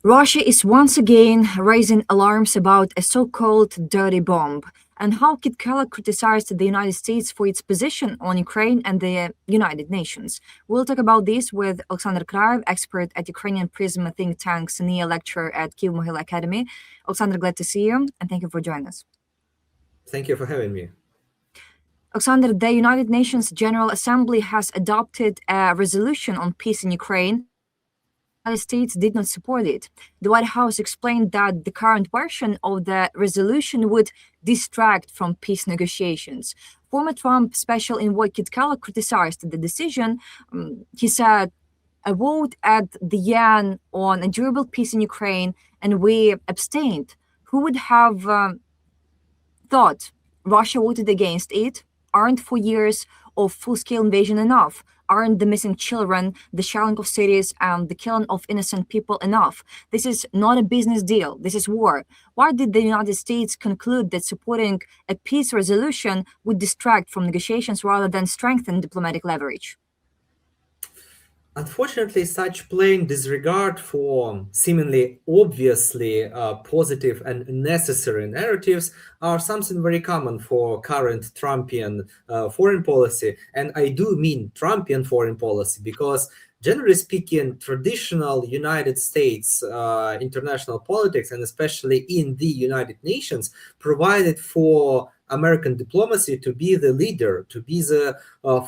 Russia is once again raising alarms about a so-called dirty bomb, and how Keith Kellogg criticized the United States for its position on Ukraine and the United Nations. We'll talk about this with Oleksandr Kraiev, expert at Ukrainian Prism think tank, senior lecturer at Kyiv-Mohyla Academy. Oleksandr, glad to see you, and thank you for joining us. Thank you for having me. Oleksandr, the United Nations General Assembly has adopted a resolution on peace in Ukraine. The United States did not support it. The White House explained that the current version of the resolution would distract from peace negotiations. Former Trump special envoy Keith Kellogg criticized the decision. He said, a vote at the UN on a durable peace in Ukraine, and we abstained. Who would have thought Russia voted against it? Aren't 4 years of full-scale invasion enough? Aren't the missing children, the shelling of cities, and the killing of innocent people enough? This is not a business deal. This is war. Why did the United States conclude that supporting a peace resolution would distract from negotiations rather than strengthen diplomatic leverage? Unfortunately, such plain disregard for seemingly obviously positive and necessary narratives are something very common for current Trumpian foreign policy. And I do mean Trumpian foreign policy because, generally speaking, traditional United States international politics, and especially in the United Nations, provided for American diplomacy to be the leader, to be the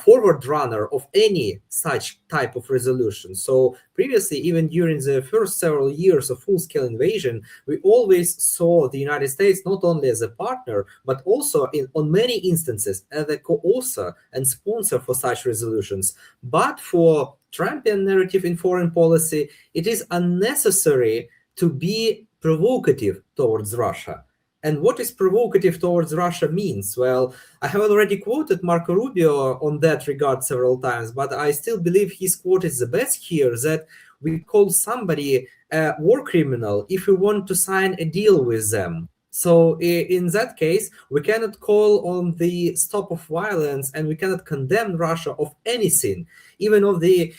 forward runner of any such type of resolution. So previously, even during the first several years of full-scale invasion, we always saw the United States not only as a partner, but also on many instances as a co-author and sponsor for such resolutions. But for Trumpian narrative in foreign policy, it is unnecessary to be provocative towards Russia. And what is provocative towards Russia means? Well, I have already quoted Marco Rubio on that regard several times, but I still believe his quote is the best here, that we call somebody a war criminal if we want to sign a deal with them. So in that case, we cannot call on the stop of violence, and we cannot condemn Russia of anything, even of the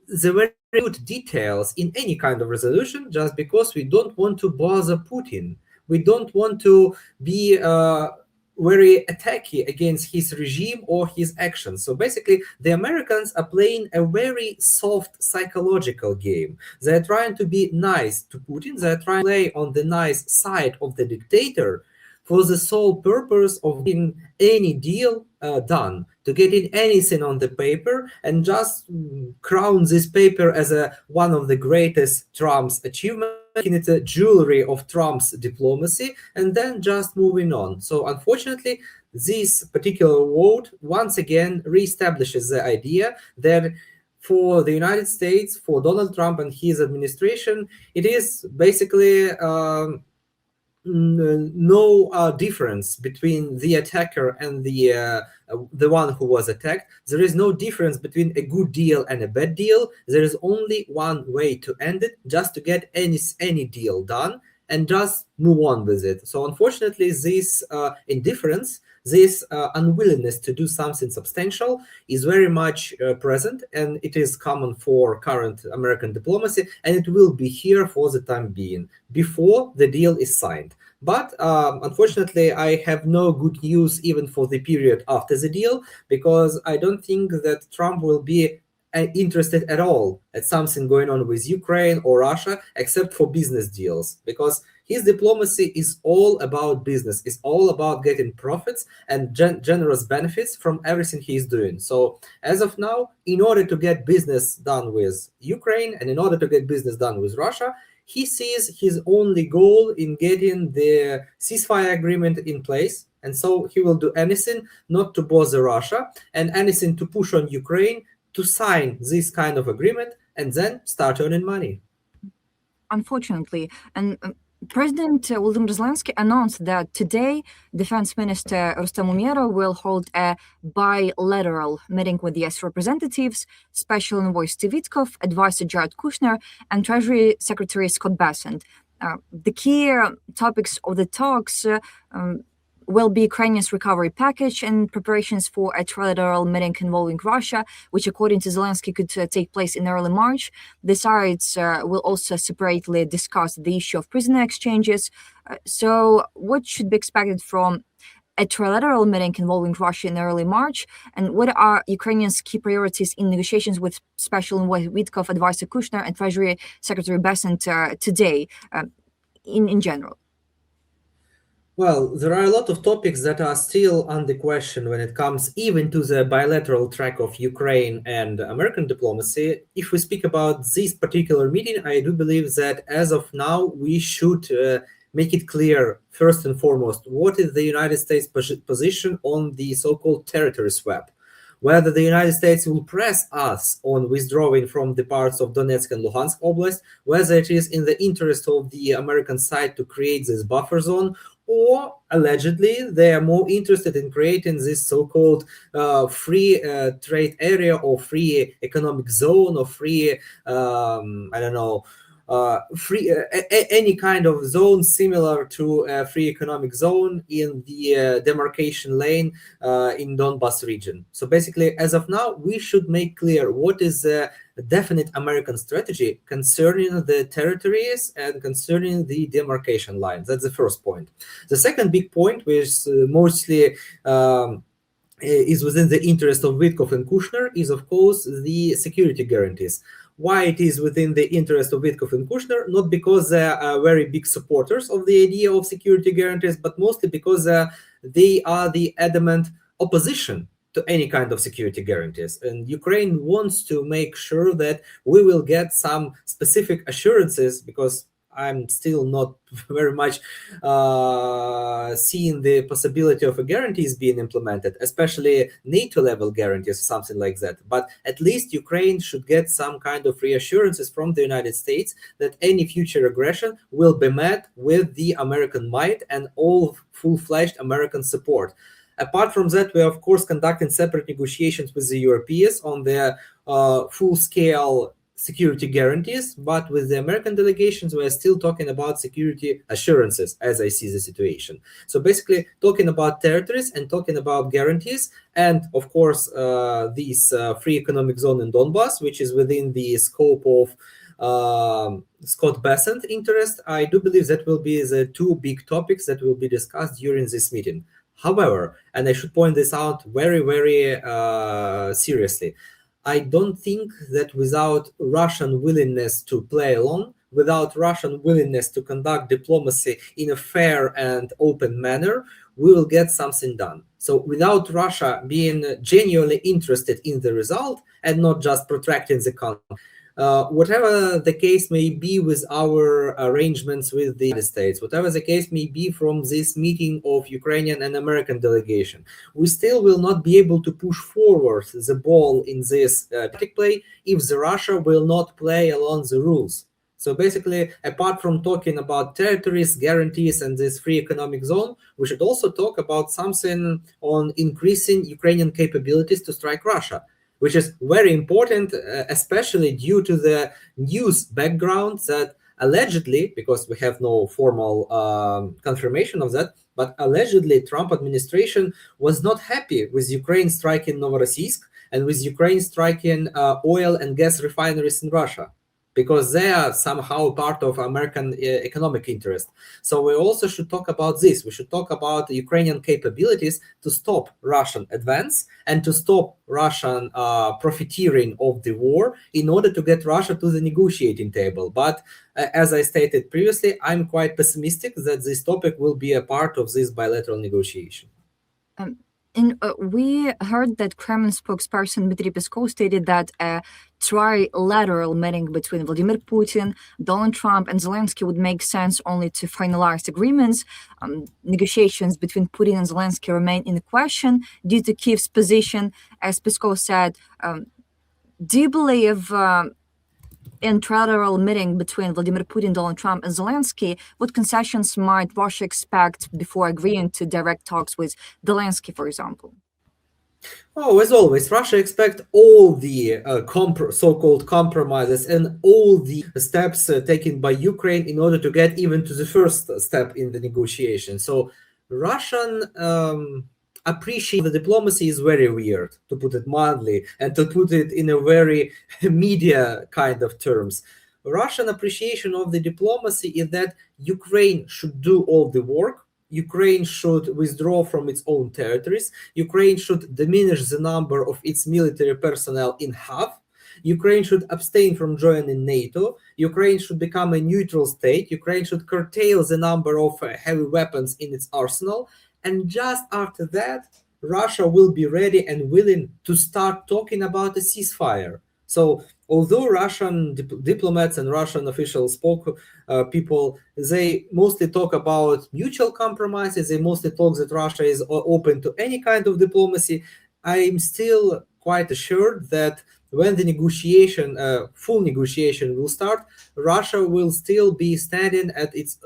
very good details in any kind of resolution, just because we don't want to bother Putin. We don't want to be very attacky against his regime or his actions. So basically, the Americans are playing a very soft psychological game. They're trying to be nice to Putin. They're trying to play on the nice side of the dictator for the sole purpose of getting any deal done, to getting anything on the paper, and just crown this paper as one of the greatest Trump's achievements, making it a jewelry of Trump's diplomacy, and then just moving on. So unfortunately, this particular vote once again reestablishes the idea that for the United States, for Donald Trump and his administration, it is basically no difference between the attacker and the one who was attacked. There is no difference between a good deal and a bad deal. There is only one way to end it, just to get any deal done and just move on with it. So unfortunately, this indifference, this unwillingness to do something substantial is very much present, and it is common for current American diplomacy, and it will be here for the time being, before the deal is signed. But unfortunately, I have no good news even for the period after the deal, because I don't think that Trump will be interested at all at something going on with Ukraine or Russia, except for business deals, because his diplomacy is all about business, is all about getting profits and generous benefits from everything he's doing. So as of now, in order to get business done with Ukraine and in order to get business done with Russia, he sees his only goal in getting the ceasefire agreement in place. And so he will do anything not to bother Russia and anything to push on Ukraine to sign this kind of agreement and then start earning money. Unfortunately, and President Vladimir Zelenskyy announced that today Defense Minister Rustem Umerov will hold a bilateral meeting with US representatives, Special Envoy Steve Witkoff, Advisor Jared Kushner, and Treasury Secretary Scott Bessent. The key topics of the talks will be Ukraine's recovery package and preparations for a trilateral meeting involving Russia, which, according to Zelenskyy, could take place in early March. The sides will also separately discuss the issue of prisoner exchanges. So what should be expected from a trilateral meeting involving Russia in early March? And what are Ukrainians' key priorities in negotiations with Special Envoy Witkov, Advisor Kushner, and Treasury Secretary Bessent today in general? Well, there are a lot of topics that are still under question when it comes even to the bilateral track of Ukraine and American diplomacy. If we speak about this particular meeting, I do believe that as of now, we should make it clear, first and foremost, what is the United States position on the so-called territory swap. Whether the United States will press us on withdrawing from the parts of Donetsk and Luhansk Oblast, whether it is in the interest of the American side to create this buffer zone, or allegedly they are more interested in creating this so-called free trade area or free economic zone or free, I don't know, free any kind of zone similar to a free economic zone in the demarcation lane in Donbas region. So basically, as of now, we should make clear what is the definite American strategy concerning the territories and concerning the demarcation lines. That's the first point. The second big point, which mostly is within the interest of Witkov and Kushner, is of course the security guarantees. Why it is within the interest of Witkov and Kushner? Not because they are very big supporters of the idea of security guarantees, but mostly because they are the adamant opposition to any kind of security guarantees. And Ukraine wants to make sure that we will get some specific assurances, because I'm still not very much seeing the possibility of a guarantees being implemented, especially NATO level guarantees, something like that. But at least Ukraine should get some kind of reassurances from the United States that any future aggression will be met with the American might and all full-fledged American support. Apart from that, we are of course conducting separate negotiations with the Europeans on their full-scale security guarantees, but with the American delegations, we are still talking about security assurances, as I see the situation. So basically, talking about territories and talking about guarantees, and of course, this free economic zone in Donbas, which is within the scope of Scott Bessent interest. I do believe that will be the two big topics that will be discussed during this meeting. However, and I should point this out very, very seriously, I don't think that without Russian willingness to play along, without Russian willingness to conduct diplomacy in a fair and open manner, we will get something done. So without Russia being genuinely interested in the result and not just protracting the conflict, whatever the case may be with our arrangements with the United States, whatever the case may be from this meeting of Ukrainian and American delegation, we still will not be able to push forward the ball in this play if the Russia will not play along the rules. So basically, apart from talking about territories, guarantees, and this free economic zone, we should also talk about something on increasing Ukrainian capabilities to strike Russia, which is very important, especially due to the news background that allegedly, because we have no formal confirmation of that, but allegedly Trump administration was not happy with Ukraine striking Novorossiysk and with Ukraine striking oil and gas refineries in Russia, because they are somehow part of American economic interest. So we also should talk about this. We should talk about the Ukrainian capabilities to stop Russian advance and to stop Russian profiteering of the war in order to get Russia to the negotiating table. But as I stated previously, I'm quite pessimistic that this topic will be a part of this bilateral negotiation. We heard that Kremlin spokesperson Dmitry Peskov stated that a trilateral meeting between Vladimir Putin, Donald Trump, and Zelenskyy would make sense only to finalize agreements. Negotiations between Putin and Zelenskyy remain in question due to Kyiv's position, as Peskov said. Do you believe in trilateral meeting between Vladimir Putin, Donald Trump, and Zelenskyy, what concessions might Russia expect before agreeing to direct talks with Zelenskyy, for example? Oh, as always, Russia expects all the so-called compromises and all the steps taken by Ukraine in order to get even to the first step in the negotiation. So Russian appreciation of the diplomacy is very weird, to put it mildly, and to put it in a very media kind of terms. Russian appreciation of the diplomacy is that Ukraine should do all the work. Ukraine should withdraw from its own territories. Ukraine should diminish the number of its military personnel in half. Ukraine should abstain from joining NATO. Ukraine should become a neutral state. Ukraine should curtail the number of heavy weapons in its arsenal. And just after that, Russia will be ready and willing to start talking about a ceasefire. So, although Russian diplomats and Russian official people, they mostly talk about mutual compromises, they mostly talk that Russia is open to any kind of diplomacy, I'm still quite assured that when the negotiation, full negotiation will start, Russia will still be standing at its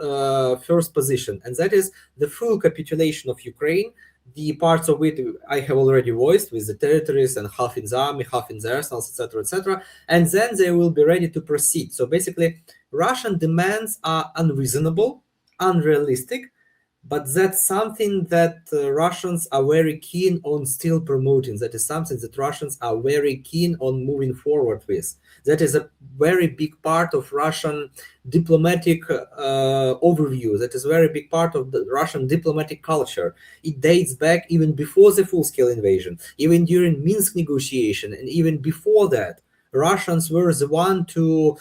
first position, and that is the full capitulation of Ukraine. The parts of it I have already voiced, with the territories and half in the army, half in the arsenals, etc., etc., and then they will be ready to proceed. So basically, Russian demands are unreasonable, unrealistic, but that's something that Russians are very keen on still promoting. That is something that Russians are very keen on moving forward with. That is a very big part of Russian diplomatic overview. That is a very big part of the Russian diplomatic culture. It dates back even before the full-scale invasion, even during Minsk negotiation, and even before that. Russians were the one to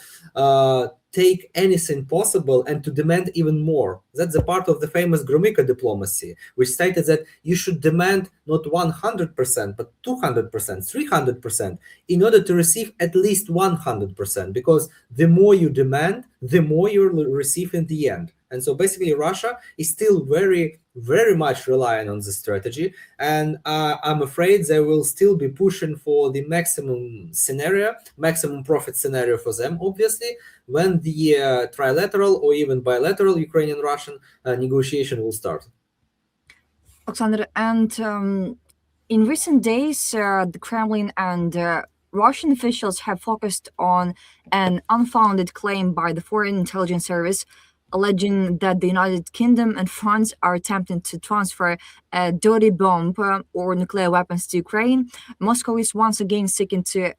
take anything possible and to demand even more. That's a part of the famous Gromyko diplomacy, which stated that you should demand not 100%, but 200%, 300% in order to receive at least 100%, because the more you demand, the more you'll receive in the end. And so basically Russia is still very, very much relying on this strategy. And I'm afraid they will still be pushing for the maximum scenario, maximum profit scenario for them, obviously, when the trilateral or even bilateral Ukrainian-Russian negotiation will start. Oleksandr, and in recent days, the Kremlin and Russian officials have focused on an unfounded claim by the Foreign Intelligence Service, alleging that the United Kingdom and France are attempting to transfer a dirty bomb or nuclear weapons to Ukraine. Moscow is once again seeking to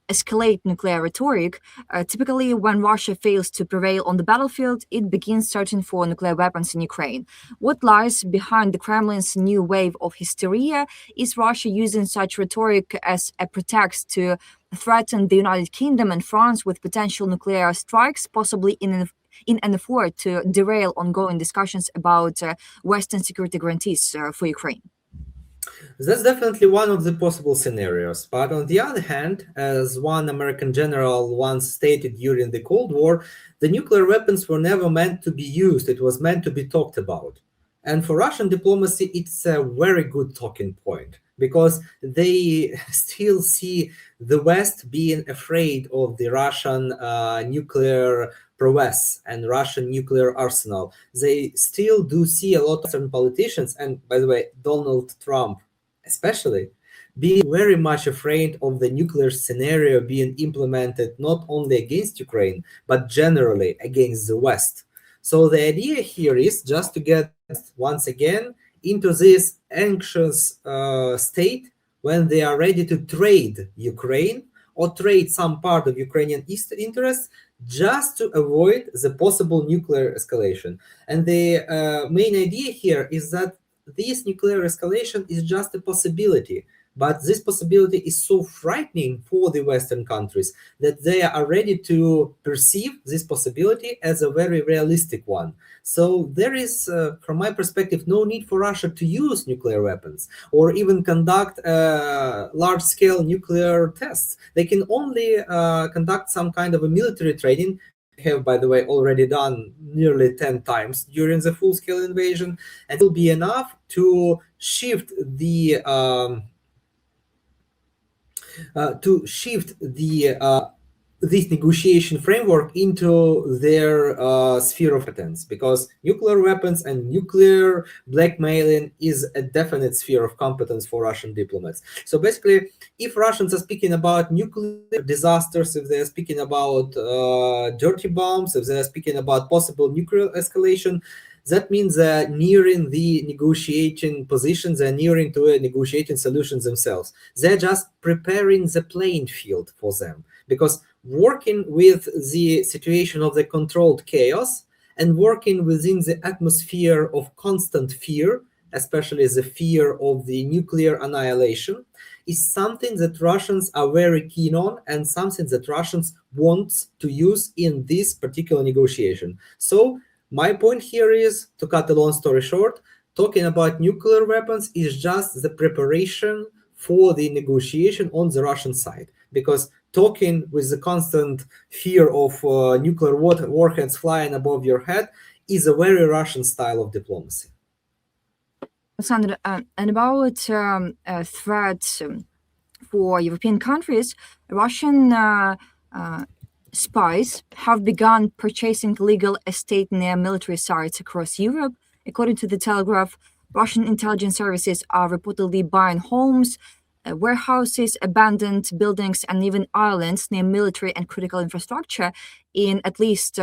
escalate nuclear rhetoric. Typically, when Russia fails to prevail on the battlefield, it begins searching for nuclear weapons in Ukraine. What lies behind the Kremlin's new wave of hysteria? Is Russia using such rhetoric as a pretext to threaten the United Kingdom and France with potential nuclear strikes, possibly in an effort to derail ongoing discussions about Western security guarantees for Ukraine? That's definitely one of the possible scenarios. But on the other hand, as one American general once stated during the Cold War, the nuclear weapons were never meant to be used. It was meant to be talked about. And for Russian diplomacy, it's a very good talking point, because they still see the West being afraid of the Russian nuclear prowess and Russian nuclear arsenal. They still do see a lot of certain politicians, and by the way, Donald Trump especially, being very much afraid of the nuclear scenario being implemented not only against Ukraine, but generally against the West. So the idea here is just to get once again into this anxious state when they are ready to trade Ukraine or trade some part of Ukrainian interests just to avoid the possible nuclear escalation. And the main idea here is that this nuclear escalation is just a possibility, but this possibility is so frightening for the Western countries that they are ready to perceive this possibility as a very realistic one. So there is, from my perspective, no need for Russia to use nuclear weapons or even conduct large-scale nuclear tests. They can only conduct some kind of a military training, have, by the way, already done nearly 10 times during the full-scale invasion, and it will be enough to shift the this negotiation framework into their sphere of competence, because nuclear weapons and nuclear blackmailing is a definite sphere of competence for Russian diplomats. So basically, if Russians are speaking about nuclear disasters, if they're speaking about dirty bombs, if they're speaking about possible nuclear escalation, that means they're nearing the negotiating positions, they're nearing to a negotiating solutions themselves. They're just preparing the playing field for them, because working with the situation of the controlled chaos and working within the atmosphere of constant fear, especially the fear of the nuclear annihilation, is something that Russians are very keen on and something that Russians want to use in this particular negotiation. So my point here is, to cut a long story short, talking about nuclear weapons is just the preparation for the negotiation on the Russian side, because talking with the constant fear of nuclear warheads flying above your head is a very Russian style of diplomacy. Oleksandr, and about threats for European countries, Russian spies have begun purchasing legal estate near military sites across Europe. According to the Telegraph, Russian intelligence services are reportedly buying homes, warehouses, abandoned buildings, and even islands near military and critical infrastructure in at least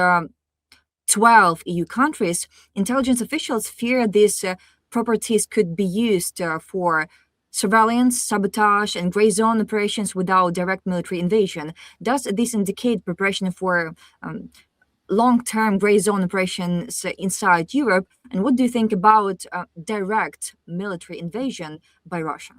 12 EU countries. Intelligence officials fear these properties could be used for surveillance, sabotage, and gray zone operations without direct military invasion. Does this indicate preparation for long-term gray zone operations inside Europe? And what do you think about direct military invasion by Russia?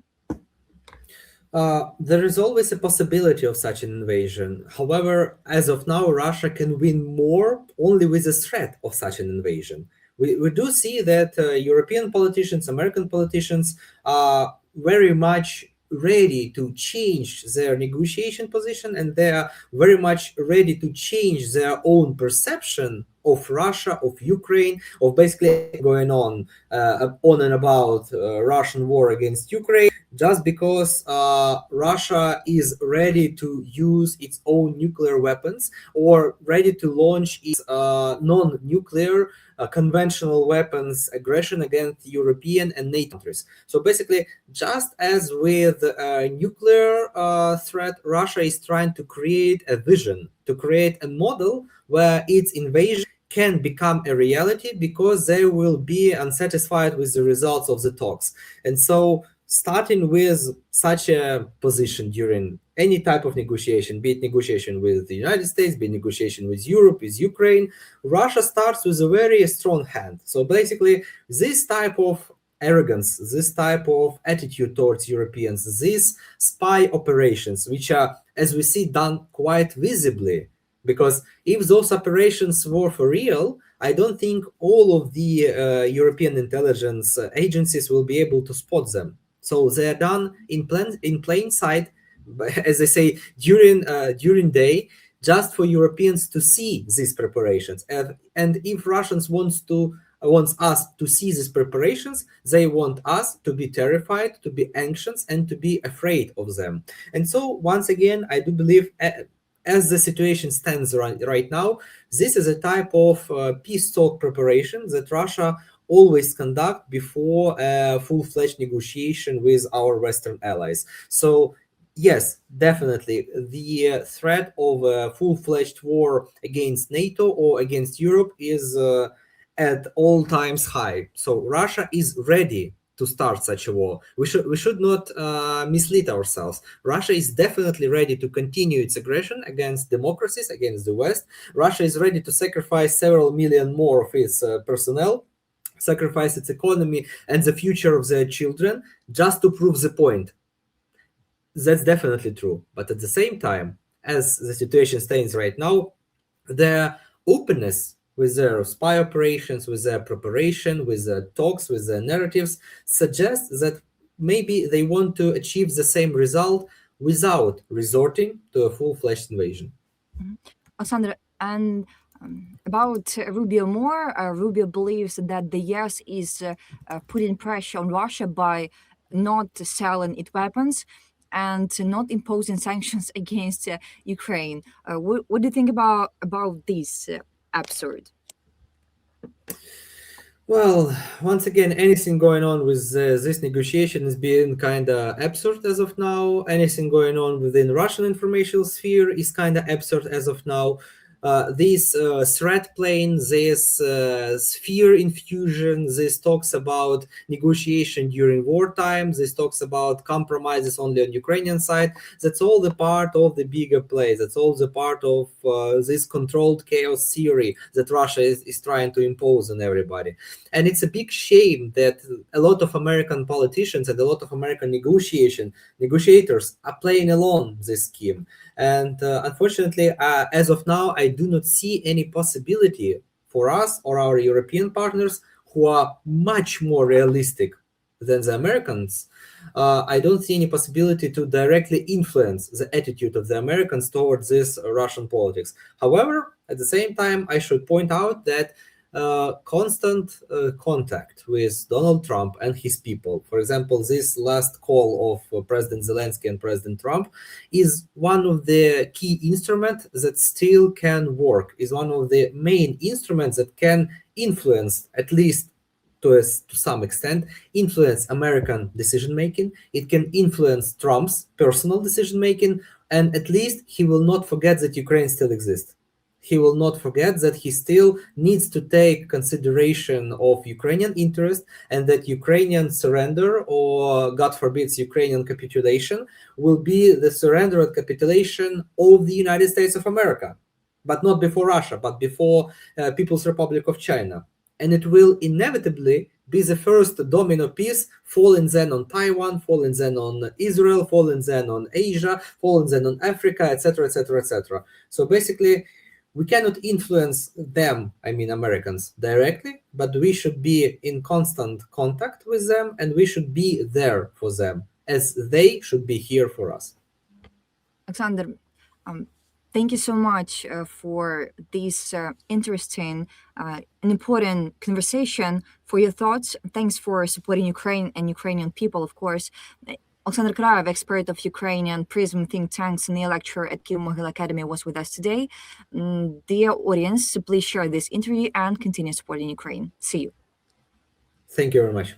There is always a possibility of such an invasion. However, as of now, Russia can win more only with the threat of such an invasion. We do see that European politicians, American politicians are very much ready to change their negotiation position, and they are very much ready to change their own perception of Russia, of Ukraine, of basically going on and about Russian war against Ukraine, just because Russia is ready to use its own nuclear weapons or ready to launch its non-nuclear conventional weapons aggression against European and NATO countries. So basically, just as with nuclear threat, Russia is trying to create a vision, to create a model where its invasion can become a reality because they will be unsatisfied with the results of the talks. And so starting with such a position during any type of negotiation, be it negotiation with the United States, be it negotiation with Europe, with Ukraine, Russia starts with a very strong hand. So basically, this type of arrogance, this type of attitude towards Europeans, these spy operations, which are, as we see, done quite visibly, because if those operations were for real, I don't think all of the European intelligence agencies will be able to spot them. So they are done in plain sight, as I say, during day, just for Europeans to see these preparations. And if Russians wants us to see these preparations, they want us to be terrified, to be anxious, and to be afraid of them. And so once again, I do believe, as the situation stands right now, this is a type of peace talk preparation that Russia always conduct before a full-fledged negotiation with our Western allies. So yes, definitely, the threat of a full-fledged war against NATO or against Europe is at all times high. So Russia is ready to start such a war. We should not mislead ourselves. Russia is definitely ready to continue its aggression against democracies, against the West. Russia is ready to sacrifice several million more of its personnel, sacrifice its economy and the future of their children just to prove the point. That's definitely true. But at the same time, as the situation stands right now, their openness with their spy operations, with their preparation, with their talks, with their narratives, suggests that maybe they want to achieve the same result without resorting to a full-fledged invasion. Oleksandr, and about Rubio more, Rubio believes that the US is putting pressure on Russia by not selling it weapons and not imposing sanctions against Ukraine. What do you think about this absurd? Well, once again, anything going on with this negotiation is being kind of absurd as of now. Anything going on within Russian information sphere is kind of absurd as of now. this threat playing, this fear infusion, this talks about negotiation during wartime, this talks about compromises only on Ukrainian side. That's all the part of the bigger play. That's all the part of this controlled chaos theory that Russia is trying to impose on everybody. And it's a big shame that a lot of American politicians and a lot of American negotiators are playing along this scheme. And unfortunately, as of now, I do not see any possibility for us or our European partners who are much more realistic than the Americans. I don't see any possibility to directly influence the attitude of the Americans towards this Russian politics. However, at the same time, I should point out that constant contact with Donald Trump and his people. For example, this last call of President Zelenskyy and President Trump is one of the key instruments that still can work, is one of the main instruments that can influence, at least to some extent, influence American decision-making. It can influence Trump's personal decision-making, and at least he will not forget that Ukraine still exists. He will not forget that he still needs to take consideration of Ukrainian interest, and that Ukrainian surrender, or God forbids Ukrainian capitulation, will be the surrender and capitulation of the United States of America, but not before Russia, but before People's Republic of China. And it will inevitably be the first domino piece, falling then on Taiwan, falling then on Israel, falling then on Asia, falling then on Africa, etc., etc., etc. So basically, we cannot influence them, I mean Americans, directly, but we should be in constant contact with them, and we should be there for them, as they should be here for us. Oleksandr, thank you so much for this interesting and important conversation, for your thoughts. Thanks for supporting Ukraine and Ukrainian people, of course. Oleksandr Kraiev, expert of Ukrainian Prism think tank, senior lecturer at Kyiv-Mohyla Academy, was with us today. Dear audience, please share this interview and continue supporting Ukraine. See you. Thank you very much.